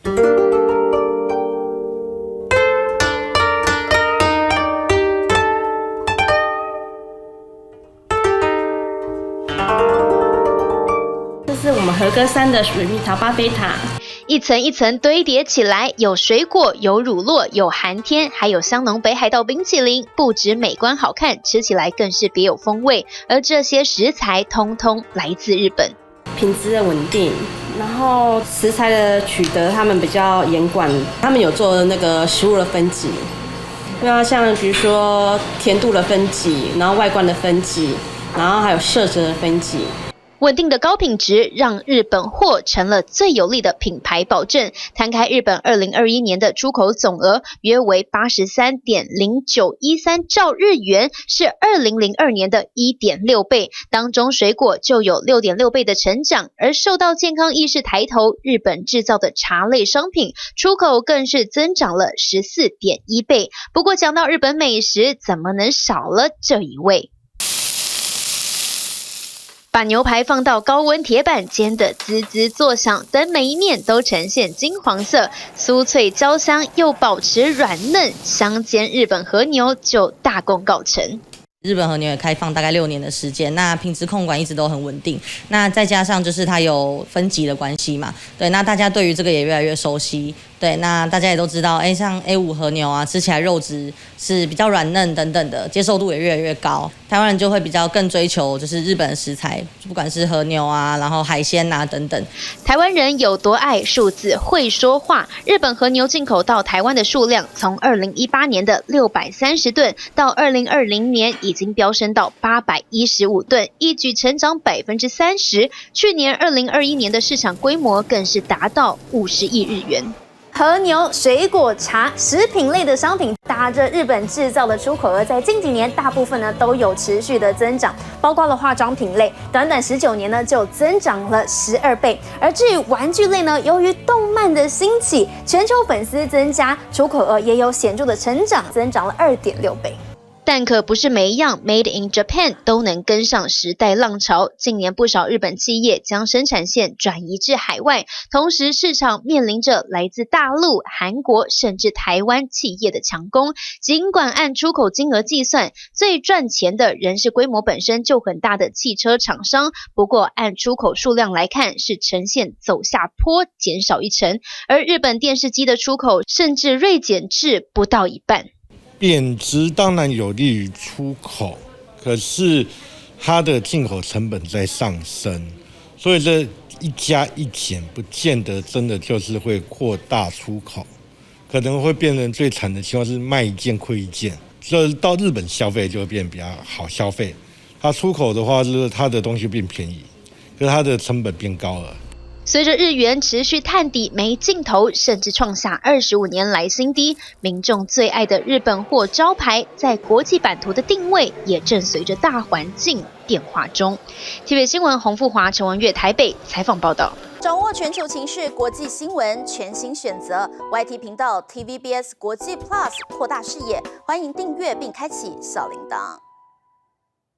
这是我们和歌山的水蜜桃巴菲塔。一层一层堆叠起来，有水果，有乳酪，有寒天，还有香浓北海道冰淇淋，不止美观好看，吃起来更是别有风味。而这些食材通通来自日本，品质的稳定，然后食材的取得他们比较严管，他们有做那个食物的分级，那像比如说甜度的分级，然后外观的分级，然后还有色泽的分级。稳定的高品质让日本货成了最有力的品牌保证。摊开日本2021年的出口总额约为83.0913兆日元，是2002年的1.6倍，当中水果就有6.6倍的成长。而受到健康意识抬头，日本制造的茶类商品出口更是增长了14.1倍。不过讲到日本美食，怎么能少了这一位？把牛排放到高温铁板煎得滋滋作响，等每一面都呈现金黄色，酥脆焦香又保持软嫩，香煎日本和牛就大功告成。日本和牛也开放大概6年的时间，那品质控管一直都很稳定。那再加上就是它有分级的关系嘛，对，那大家对于这个也越来越熟悉。对，那大家也都知道，像 A5 和牛啊，吃起来肉质是比较软嫩等等的，接受度也越来越高。台湾人就会比较更追求就是日本的食材，不管是和牛啊，然后海鲜啊等等。台湾人有多爱数字会说话，日本和牛进口到台湾的数量从2018年的630吨到2020年已经飙升到815吨，一举成长30%。去年2021年的市场规模更是达到50亿日元。和牛、水果、茶、食品类的商品打着日本制造的出口额，在近几年大部分呢都有持续的增长，包括了化妆品类，短短19年呢就增长了12倍。而至于玩具类呢，由于动漫的兴起，全球粉丝增加，出口额也有显著的成长，增长了2.6倍。但可不是每一样 Made in Japan 都能跟上时代浪潮。近年不少日本企业将生产线转移至海外，同时市场面临着来自大陆、韩国甚至台湾企业的强攻。尽管按出口金额计算，最赚钱的仍是规模本身就很大的汽车厂商，不过按出口数量来看，是呈现走下坡，减少1成。而日本电视机的出口甚至锐减至不到一半。贬值当然有利于出口，可是它的进口成本在上升，所以这一加一减，不见得真的就是会扩大出口，可能会变成最惨的情况是卖一件亏一件，所以到日本消费就会变比较好消费。它出口的话，就是它的东西变便宜，可是它的成本变高了。随着日元持续探底没尽头，甚至创下25年来新低，民众最爱的日本货招牌在国际版图的定位也正随着大环境变化中。TVB 新闻洪富华、陈文月台北采访报道。掌握全球情势、国际新闻，全新选择 YT 频道 TVBS 国际 Plus， 扩大视野。欢迎订阅并开启小铃铛。